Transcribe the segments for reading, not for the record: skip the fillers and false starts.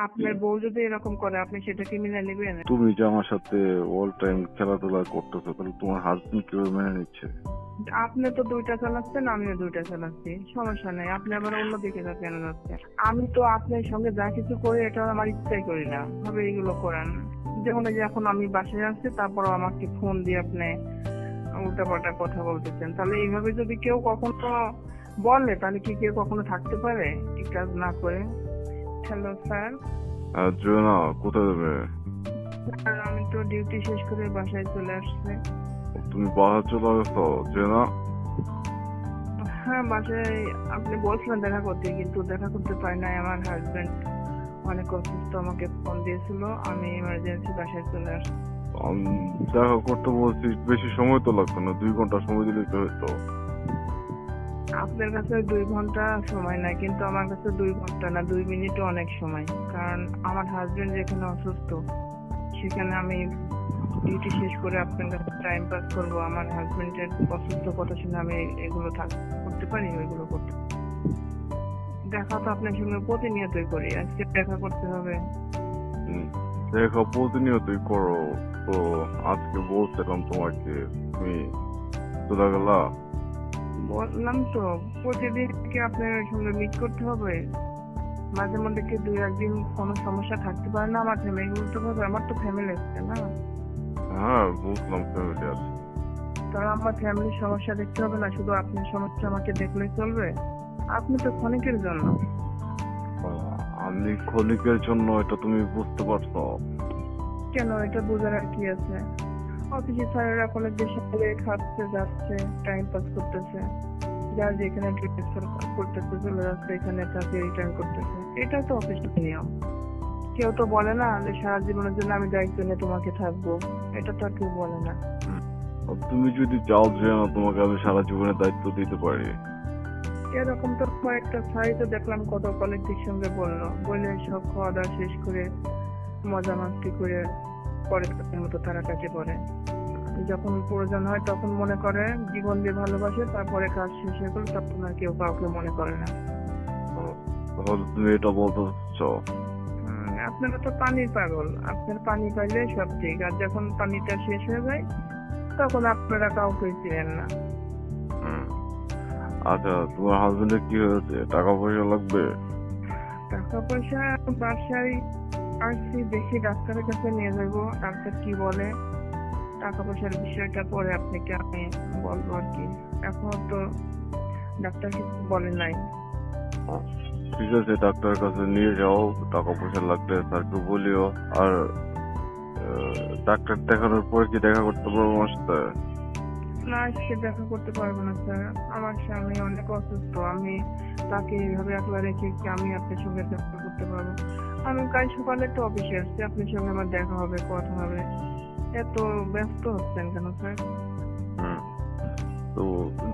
আপনার বউ যদি এরকম করে আপনি সেটাকে মেনে নেবেন? তুমি যে আমার সাথে অল টাইম খেলাধুলা করতেছো, তাহলে তোমার হাজবেন্ড কিভাবে মেনে নিচ্ছে? আপনি তো দুইটা চালাচ্ছেন, আমিও দুইটা চালাচ্ছি, সমস্যা নেই। আপনি আবার অন্যদিকে কেন যাচ্ছেন? আমি তো আপনার সঙ্গে যা কিছু করি এটা আমার ইচ্ছাই করি না, ভাবে এগুলো করেন। যেমন এই যে এখন আমি বাসায় আসছি, তারপর আমাকে ফোন দিয়ে আপনি উল্টাপাল্টা কথা বলতেছেন। তাহলে এইভাবে যদি কেউ কখনো বলে, তাহলে কি কেউ কখনো থাকতে পারে এই কাজ না করে? Hello sir. জোনা, কোথায় যাবে? স্যার, আমি তো ডিউটি শেষ করে বাসায় চলে আসছি। তুমি বাসা চলে গেছো জোনা? হ্যাঁ, বাসায় আপনি বলছিলেন দেখা করতে, কিন্তু দেখা করতে পারি নাই। আমার হাজবেন্ড অনেক অসুস্থ, আমাকে ফোন দিয়েছিল, আমি ইমার্জেন্সি বাসায় চলে আসছি। দেখা করতে বলছি, বেশি সময় তো লাগতো না, 2 ঘন্টা সময় দিলেই তো হতো। আপনার কাছে 2 ঘন্টা সময় নাই, কিন্তু আমার কাছে 2 ঘন্টা না, 2 মিনিটও অনেক সময়। কারণ আমার হাজবেন্ড যেখানে অসুস্থ, সেখানে আমি ডিউটি শেষ করে আপনার কাছে টাইম পাস করবো। আমার হাজবেন্ডের অসুস্থ কথা শুনে আমি এগুলো করতে পারি? ওইগুলো করতে দেখা তো আপনার সঙ্গে প্রতিনিয়তই করি, আজকে দেখা করতে হবে? দেখা প্রতিনিয়তই করো, তো আজকে বলছিলাম তোমাকে, তুমি চলে গেলা। বললাম তো, প্রতিদিন কি আপনার সঙ্গে মিট করতে হবে? মাঝে মধ্যে কি 2-1 দিন কোনো সমস্যা থাকতে পারে না? আমার ফ্যামিলি বলতে হবে, আমার তো ফ্যামিলি আছে না? হ্যাঁ, বুঝলাম ফ্যামিলি আছে। তাহলে আমার ফ্যামিলির সমস্যা দেখতে হবে না, শুধু আপনার সমস্যা আমাকে দেখলেই চলবে? আপনি তো ক্ষণিকের জন্য। আমি ক্ষণিকের জন্য, এটা তুমি বুঝতে পারছো? কেন, এটা বোঝার আর কি আছে? অফিসে স্যারেরা কলেজের সাথে খাচ্ছে, যাচ্ছে, টাইম পাস করতেছে, যার যেখানে ট্রান্সফার করতেছে চলে যাচ্ছে, এখানে তাকে রিটার্ন করতেছে, এটা তো অফিসের নিয়ম। কেউ তো বলে না যে সারা জীবনের জন্য আমি দায়িত্ব নিয়ে তোমাকে থাকবো, এটা তো আর কেউ বলে না। তুমি যদি চাও যে না, তোমাকে আমি সারা জীবনের দায়িত্ব দিতে পারি। এরকম তো কয়েকটা স্যারই তো দেখলাম কত কলেজের সঙ্গে বলে সব খাওয়া দাওয়া শেষ করে মজা মাস্তি করে পরে মতো তারা কাছে পড়ে। যখন প্রয়োজন হয় তখন মনে করে জীবন দিয়ে ভালোবাসে, তারপরে কাজ শেষ হয়ে গেল তখন আর কেউ কাউকে মনে করে না। তাহলে তুমি এটা বলতে চাচ্ছো? আপনারা তো পানির পাগল, আপনার পানি পাইলে সব ঠিক, আর যখন পানিটা শেষ হয়ে যায় তখন আপনারা কাউকে চিনেন না। আচ্ছা, তোমার হাজবেন্ডের কি হয়েছে? টাকা পয়সা লাগবে? টাকা পয়সা বাসায় আসছি, দেখি ডাক্তারের কাছে নিয়ে যাবো, ডাক্তার কি বলে। টাকা পয়সার বিষয়টা পরে আপনাকে আমি বলবো আর কি, এখন তো ডাক্তার কিছু বলে নাই। ঠিক আছে, ডাক্তারের কাছে নিয়ে যাও, টাকা পয়সা লাগলে স্যারকে বলিও। আর ডাক্তার দেখানোর পরে কি দেখা করতে পারবো আমার সাথে? না, আজকে দেখা করতে পারবো না স্যার, আমার স্বামী অনেক অসুস্থ, আমি তাকে এইভাবে একলা রেখে কি আমি আপনার সঙ্গে দেখা করতে পারবো? আমি কাল সকালে তো অফিসে আসছি, আপনার সঙ্গে আমার দেখা হবে, কথা হবে। এত ব্যস্ত হচ্ছেন কেন স্যার? তো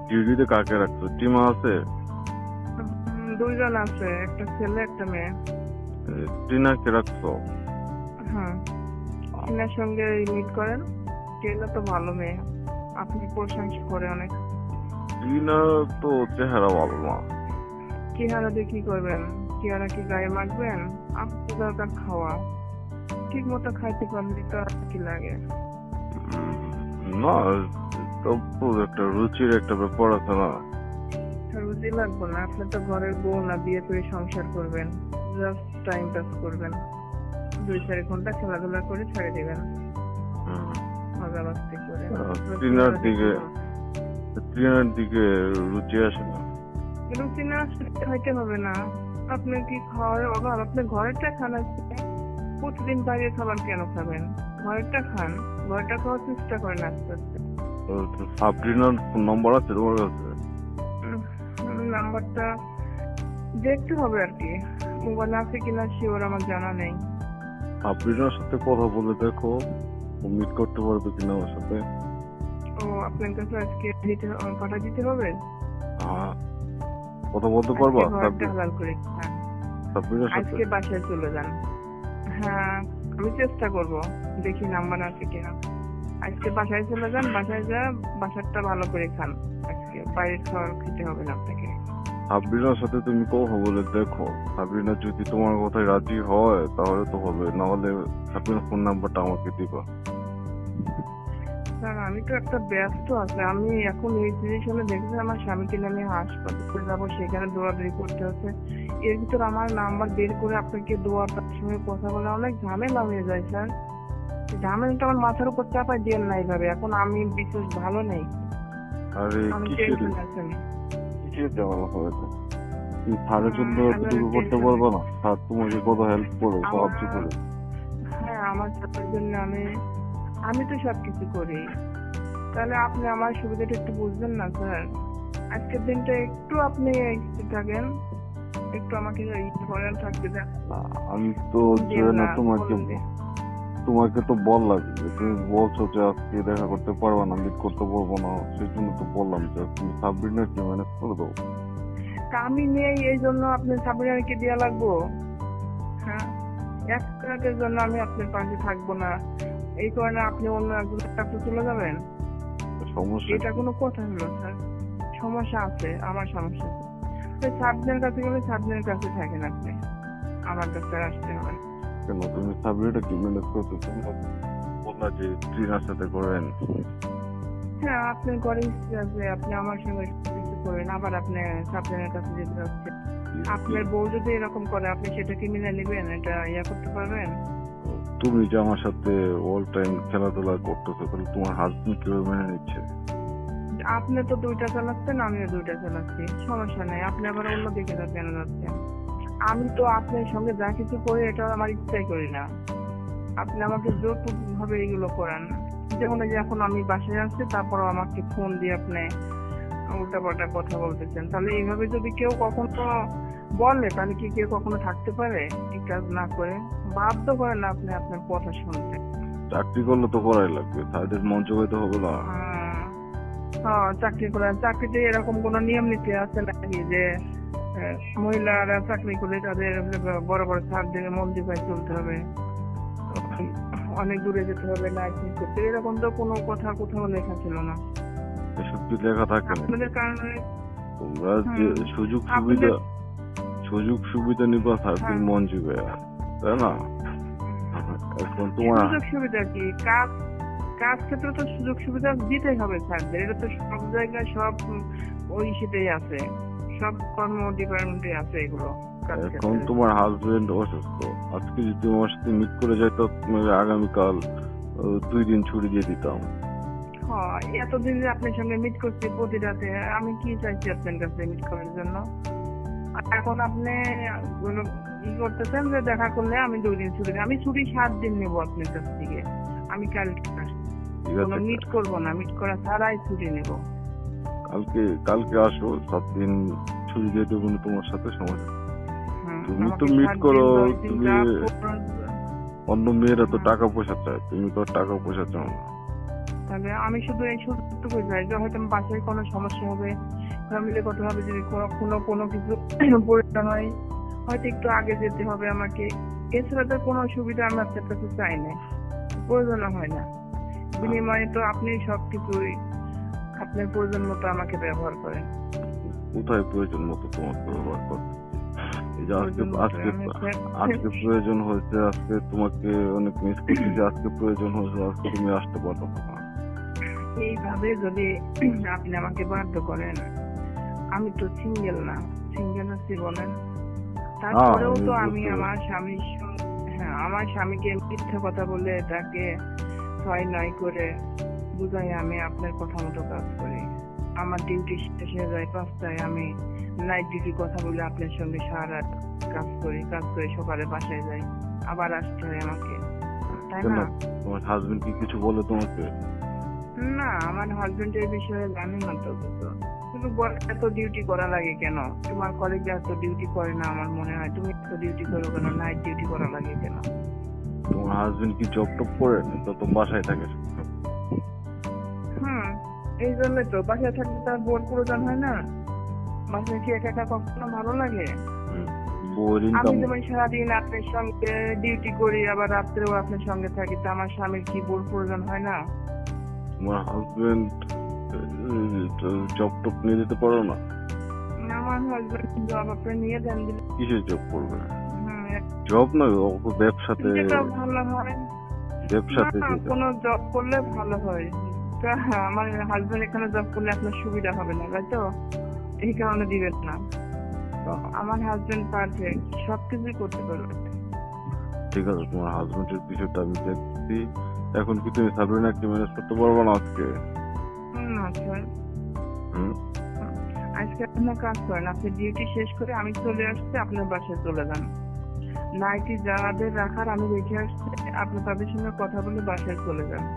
ডিউটিতে কাকে রাখছো? টিমা আছে? 2 জন আছে, একটা ছেলে একটা মেয়ে। টিনাকে রাখছো? হ্যাঁ, টিনার সঙ্গে মিট করেন, টিনা তো ভালো মেয়ে, আপনি প্রশংসা করে অনেক। টিনা তো চেহারা ভালো না। চেহারা দিয়ে কি করবেন? চেহারা কি গায়ে মাখবেন? আপনার দরকার খাওয়া, ঠিক মতো খাইতে পারলে তো আর কি লাগে? না, তো একটা রুচির একটা ব্যাপার আছে না? রুচি লাগবে না, আপনি তো ঘরের বউ না, বিয়ে করে সংসার করবেন, জাস্ট টাইম পাস করবেন, 2-4 ঘন্টা খেলাধুলা করে ছেড়ে দিবেন, মজা মাস্তি করে। টিনার দিকে রুচি আসে না। রুচি না আসলে খাইতে হবে না। আপনি কি খাওয়ার অভাব? আপনি ঘরেরটা খান, প্রতিদিন বাইরে খাবার কেন খাবেন? ঘরেরটা খান, ঘরেরটা খাওয়ার চেষ্টা করেন আস্তে আস্তে। সাবরিনার নম্বর আছে তোমার কাছে? নাম্বারটা দেখতে হবে আর কি, মোবাইল আছে কিনা শিওর আমার জানা নেই। সাবরিনার সাথে কথা বলে দেখো, মিট করতে পারবে কিনা আমার সাথে। ও, আপনার কাছে আজকে পাঠা দিতে হবে? কথা বলতে পারবা হালাল করে সাবরিনার সাথে? আজকে বাসায় চলে যান। হ্যাঁ, আমি চেষ্টা করব, দেখি নাম্বার আছে কিনা। আজকে বাসায় চলে যান, বাসায় যা বাসারটা ভালো করে খান, আজকে বাইরের খাবার খেতে হবে না আপনাকে। সাবরিনার সাথে তুমি কথা বলে দেখো, সাবরিনা যদি তোমার কথায় রাজি হয় তাহলে তো হবে, না হলে সাবরিনার ফোন নাম্বারটা আমাকে দিবা। স্যার আমি তো একটা ব্যস্ত আছে, আমি এখন এই সিচুয়েশনে দেখছি আমার স্বামীকে নিয়ে আমি হাসপাতালে যাবো, সেখানে দৌড়াদৌড়ি করতে হচ্ছে। এর ভিতর আমার নাম্বার বের করে আপনাকে তার সঙ্গে কথা বলে অনেক ঝামেলা হয়ে যায় স্যার। ঝামেলাটা আমার মাথার উপর চাপাই দিয়ে না এইভাবে, এখন আমি বিশেষ ভালো নেই, আরে আমি কিসের টেনশন আছি। কিসের ঝামেলা হয়েছে? তুমি স্যারের জন্য আমি এতটুকু করতে tension পারবে না? স্যার তোমাকে কত হেল্প করে, সাহায্য আমার করে। হ্যাঁ আমার ছাত্রের জন্য আমি তো সবকিছু করি, তাহলে আপনি আমার সুবিধাটা একটু বুঝবেন না স্যার? আজকের দিনটা একটু আপনি একটু থাকেন, একটু আমাকে করেন, থাকতে দেন। আমি তো দিন যে না না, তোমাকে বলুন দিন। তোমাকে তো বললাম যে তুমি বলছো যে আজকে দেখা করতে পারবা না, মিট করতে পারবো না, সেই জন্য তো বললাম যে তুমি সাবরিনার কি ম্যানেজ করে দাও। তা আমি নেই এই জন্য আপনি সাবরিনাকে দেওয়া লাগবো? হ্যাঁ, এক মিনিটের জন্য আমি আপনার পাশে থাকবো না এই কারণে আপনি অন্য একজনের কাছে চলে যাবেন? সমস্যা এটা কি? কোনো কথা হলো স্যার? সমস্যা আছে, আমার সমস্যা আছে। ওই সাবজেক্টের কাছে গেলে সাবজেক্টের কাছে থাকেন আপনি, আমার কাছে আর আসতে হবে না। কেন তুমি সাবরিনাটা কি ম্যানেজ করতে তোমরা বললা যে ট্রিনার সাথে করেন। হ্যাঁ আপনার ঘরে ইচ্ছে আছে, আপনি আমার সঙ্গে কিছু করেন, আবার আপনি সাবজেক্টের কাছে যেতে যাচ্ছেন। আপনার বউ যদি এরকম করে আপনি সেটা কি মেনে নেবেন? এটা করতে পারবেন? তুমি যে আমার সাথে অল টাইম খেলাধুলা করতেছো, তাহলে তোমার হাজবেন্ড কিভাবে মেনে নিচ্ছে? আপনি তো দুইটা চালাচ্ছেন, আমিও দুইটা চালাচ্ছি, সমস্যা নেই। আপনি আবার অন্যদিকে কেন যাচ্ছেন? আমি তো আপনার সঙ্গে যা কিছু করি এটা আমার ইচ্ছাই করি না। আপনি আমাকে যৌতুক ভাবে এগুলো করেন। যেমন এই যে এখন আমি বাসায় আসছি, তারপর আমাকে ফোন দিয়ে আপনি উল্টাপাল্টা কথা বলতেছেন, তাহলে এইভাবে যদি কেউ কখনো বলে তাহলে কি কেউ কখনো থাকতে পারে এই কাজ না করে? বাধ্য করেন না আপনি আপনার কথা শুনতে। চাকরি করলে তো করাই লাগবে, তাদের মন জোগাইতে হবে না? হ্যাঁ চাকরি করেন, চাকরিতে এরকম কোন নিয়ম নীতি আছে নাকি যে মহিলারা চাকরি করলে তাদের বড় বড় স্যারদের মন জোগায় চলতে হবে, অনেক দূরে যেতে হবে, নার্সিং করতে, এরকম তো কোনো কথা কোথাও লেখা ছিল না। এসব কি লেখা থাকে না? আপনাদের কারণে তোমরা যে সুযোগ সুবিধা নিবা তারপর হ্যাঁ। মন জুগায়, তাই না? এখন তোমার সুযোগ সুবিধা কি? কাজ কাজ ক্ষেত্রে তো সুযোগ সুবিধা দিতেই হবে স্যারদের, এটা তো সব জায়গায় সব ওই সেটাই আছে, সব কর্ম ডিপার্টমেন্টে আছে এগুলো। কাজ এখন ক্ষেত্রে তোমার হাজবেন্ড অসুস্থ, আজকে যদি তোমার সাথে মিট করে যাইতো, তোমাকে আগামীকাল 2 দিন ছুটি দিয়ে দিতাম। হ্যাঁ, এতদিন যে আপনার সঙ্গে মিট করছি প্রতি রাতে, আমি কি চাইছি আপনার কাছে মিট করার জন্য? আর এখন আপনি করতেছেন যে দেখা করলে আমি 2 দিন ছুটি আমি ছুটি 7 দিন নেবো আপনার কাছ থেকে। আমি কালকে আসবো, ঠিক কোনো আছে, মিট করবো না, মিট করা ছাড়াই ছুটি নেবো। কালকে আসো, 7 দিন ছুটি দিয়ে দেবো না, তোমার সাথে সমস্যা। তুমি তো আমাকে মিট 7 করো, দিন 10 দিন তুমি যা করবেন। অন্য মেয়েরা তো টাকা পয়সা চায়, তুমি তো আর টাকা পয়সা চাও না। তাহলে আমি শুধু এই সুযোগটুকু চাই যে হয়তো আমার বাসায় কোনো সমস্যা হবে, ফ্যামিলিগত ভাবে যদি কোনো কিছু প্রয়োজন হয়, হয়তো একটু আগে যেতে হবে আমাকে। এছাড়া তো কোনো সুবিধা আমি আপনার কাছে চাই না, প্রয়োজন হয় না। বিনিময়ে তো আপনি সবকিছুই আপনার প্রয়োজন মতো আমাকে ব্যবহার করেন। কোথায় প্রয়োজন মতো তোমাকে ব্যবহার করতে? এই যে প্রয়োজন মতো আজকে প্রয়োজন হয়েছে, আজকে তোমাকে অনেক মিস করছি, যে আজকে প্রয়োজন হয়েছে, আজকে তুমি আসতে পারো না। এইভাবে যদি আপনি আমাকে বাধ্য করেন, আমি তো সিঙ্গেল না, সিঙ্গেল আছি বলেন, তারপরেও তো আমি আমার আমার স্বামীকে মিথ্যে কথা বলে তাকে 6-9 করে বুঝাই আমি আপনার কথা মতো কাজ করি। আমার ডিউটি শেষ হয়ে যায় 5টায়, আমি নাইট ডিউটি কথা বলে আপনার সঙ্গে সারা রাত কাজ করে সকালে বাসায় যাই, আবার আসতে হয় আমাকে, তাই কেন, না? তোমার হাজবেন্ড কি কিছু বলে তোমাকে? না, আমার হাজবেন্ড এই বিষয়ে জানে না তো কিছু, কিন্তু বলে এত ডিউটি করা লাগে কেন? তোমার কলিগরা এত ডিউটি করে না আমার মনে হয়, তুমি এত ডিউটি করো কেন? নাইট ডিউটি করা লাগে কেন? তোমার হাজবেন্ড কি জব টপ করেন, তো বাসায় থাকে? এই জন্যই তো বাসায় থাকলে তার বোর প্রয়োজন হয় না। বাসায় কি একা একা কখনো ভালো লাগে? বউয়ের আমি ইনকাম, যেমন সারাদিন আপনার সঙ্গে ডিউটি করি, আবার রাত্রেও আপনার সঙ্গে থাকি, তো আমার স্বামীর কি বোর প্রয়োজন হয় না? তোমার হাজবেন্ড জব টপ নিয়ে যেতে পারো না? আমার হাজবেন্ড জব আপনি নিয়ে দেন দিলে কিসের জব করবে? এক- জব নয়, ও তো ব্যবসাতে যেটা ভালো হয়। ব্যবসাতে না, যেটা। কোনো জব করলে ভালো হয়। তা আমার হাজবেন্ড এখানে জব করলে আপনার সুবিধা হবে না, তাই তো? এই কারণে দিবেন না। তো আমার হাজবেন্ড পারফেক্ট, সবকিছুই করতে পারবে। ঠিক আছে, তোমার হাজবেন্ডের বিষয়টা আমি দেখছি। এখন কি তুমি সাবরিনাকে ম্যানেজ করতে পারবো না আজকে? না স্যার, হুম? আজকে আপনার কাজ করেন, আপনি ডিউটি শেষ করে আমি চলে আসছি, আপনার বাসায় চলে যান। নাইটি যাদের রাখার আমি রেখে আসছি, আপনি তাদের সঙ্গে কথা বলে বাসায় চলে যান।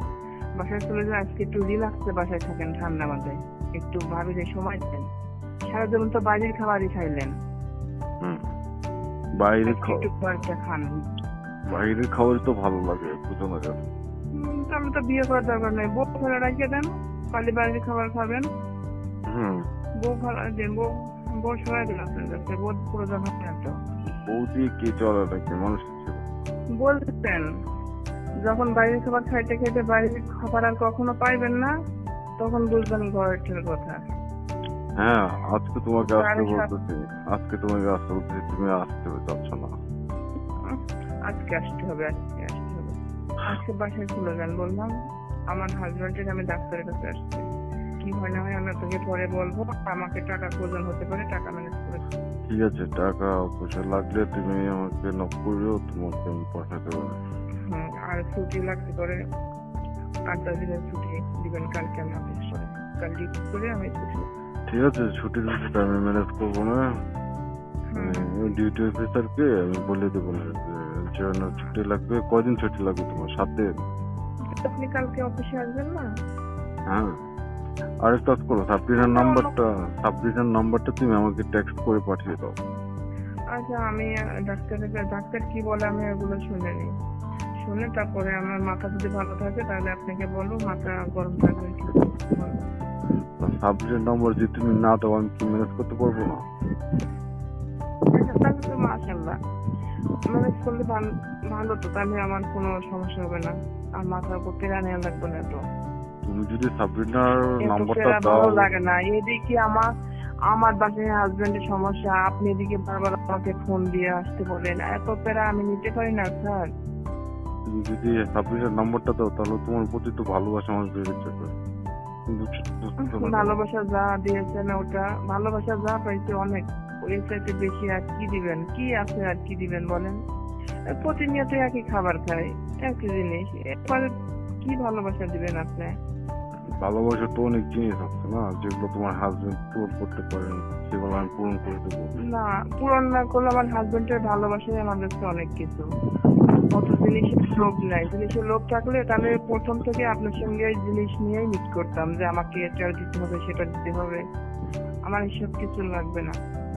বাসায় চলে যান, আজকে একটু রিল্যাক্সে বাসায় থাকেন, ঠান্ডা মাথায় একটু ভাবিলে সময় দেন। সারা জীবন তো বাইরের খাবারই খাইলেন, হুম। বাইরে আজকে একটু ঘরটা খান। বাইরের খাবার তো ভালো লাগে, বুঝো না কেন? তাহলে তো বিয়ে করার দরকার নেই, বউ ফেলে রাখিয়ে দেন, খালি বাইরের খাবার খাবেন। হুম। বউ ভালো দেন, বউ সবাই দেন আপনার কাছে, বউ প্রয়োজন হবে না তো। বউ দিয়ে কে চলে নাকি মানুষ হিসেবে? বলতেন যখন বাইরের খাবার খাইতে খাইতে বাইরের খাবার আর কখনো পাইবেন না, তখন বুঝবেন ঘরের কথা। হ্যাঁ, আজকে তোমাকে আসতে সাড়ে সাত- বলতেছি, আজকে তোমাকে আসতে বলতেছি, তুমি আসতে চাচ্ছ না। আজকে আসতে হবে, আজকে আসতে হবে। আজকে বাসায় চলে যান বললাম, আমার হাজবেন্ডের আমি ডাক্তারের কাছে আসছি। কি হয় না হয় আমি তোকে পরে বলবো, আমাকে টাকা প্রয়োজন হতে পারে, টাকা ম্যানেজ করে। ঠিক আছে, টাকা পয়সা লাগলে তুমি আমাকে নক করিও, তোমাকে আমি পাঠাতে পারি। আর ছুটি লাগতে করে 8-10 দিনের ছুটি দিবেন কালকে, আমি অফিস করে কাল ডিউটি করে আমি ছুটি। ঠিক আছে, ছুটির বিষয়টা আমি ম্যানেজ করবো না। ডিউটি অফিসারকে আমি বলে দেবো না যে জন্য ছুটি লাগবে। কয়দিন ছুটি লাগবে তোমার? 7 দিন? আপনি কালকে অফিসে আসবেন না? হ্যাঁ। আরেক কাজ করো, সাবরিনার নাম্বারটা তুমি আমাকে টেক্সট করে পাঠিয়ে দাও। আচ্ছা, আমি ডাক্তার কি বলে আমি এগুলো শুনে নিই, শুনে তারপরে আমার মাথা যদি ভালো থাকে তাহলে আপনাকে বলবো, মাথা গরম থাকবে কি বলবো। সাবরিনার নাম্বার যদি তুমি না দাও আমি কি ম্যানেজ করতে পারবো না? আচ্ছা, তাহলে তো মাশাআল্লাহ ম্যানেজ করলে ভালো তো, তাহলে আমার কোনো সমস্যা হবে না, আর মাথার উপর পেরা নেওয়া লাগবে না তো। তুমি যদি সাবরিনার এত নাম্বারটা পেরা দাও। ভালো লাগে না। এদিকে আমার বাসায় হাজবেন্ডের সমস্যা, আপনি এদিকে বারবার আমাকে ফোন দিয়ে আসতে বলেন, এত পেরা আমি নিতে পারি না স্যার। তুমি যদি সাবরিনার নাম্বারটা দাও তাহলে তোমার প্রতি তো ভালোবাসা আমার বেড়ে যাবে। কিন্তু বুঝতেছো না কেন? ভালোবাসা যা দিয়েছেন ওটা, ভালোবাসা যা পাইছে অনেক, ওই চাইতে বেশি আর কি দিবেন? কি আছে আর কি দিবেন বলেন? প্রতিনিয়ত একই খাবার খাই, একই জিনিস, এরপরে কি ভালোবাসা দিবেন আপনি? ভালোবাসা তো অনেক জিনিস আছে না, যেগুলো তোমার হাজবেন্ড পূরণ করতে পারেন, সেগুলো আমি পূরণ করে দেবো। না, পূরণ না করলে আমার হাজবেন্ডের ভালোবাসাই আমার কাছে অনেক কিছু। কত জিনিসের লোভ নাই, জিনিসের লোভ থাকলে তাহলে প্রথম থেকে আপনার সঙ্গে এই জিনিস নিয়েই মিট করতাম, যে আমাকে এটা দিতে হবে সেটা দিতে হবে। আমার এসব কিছু লাগবে না।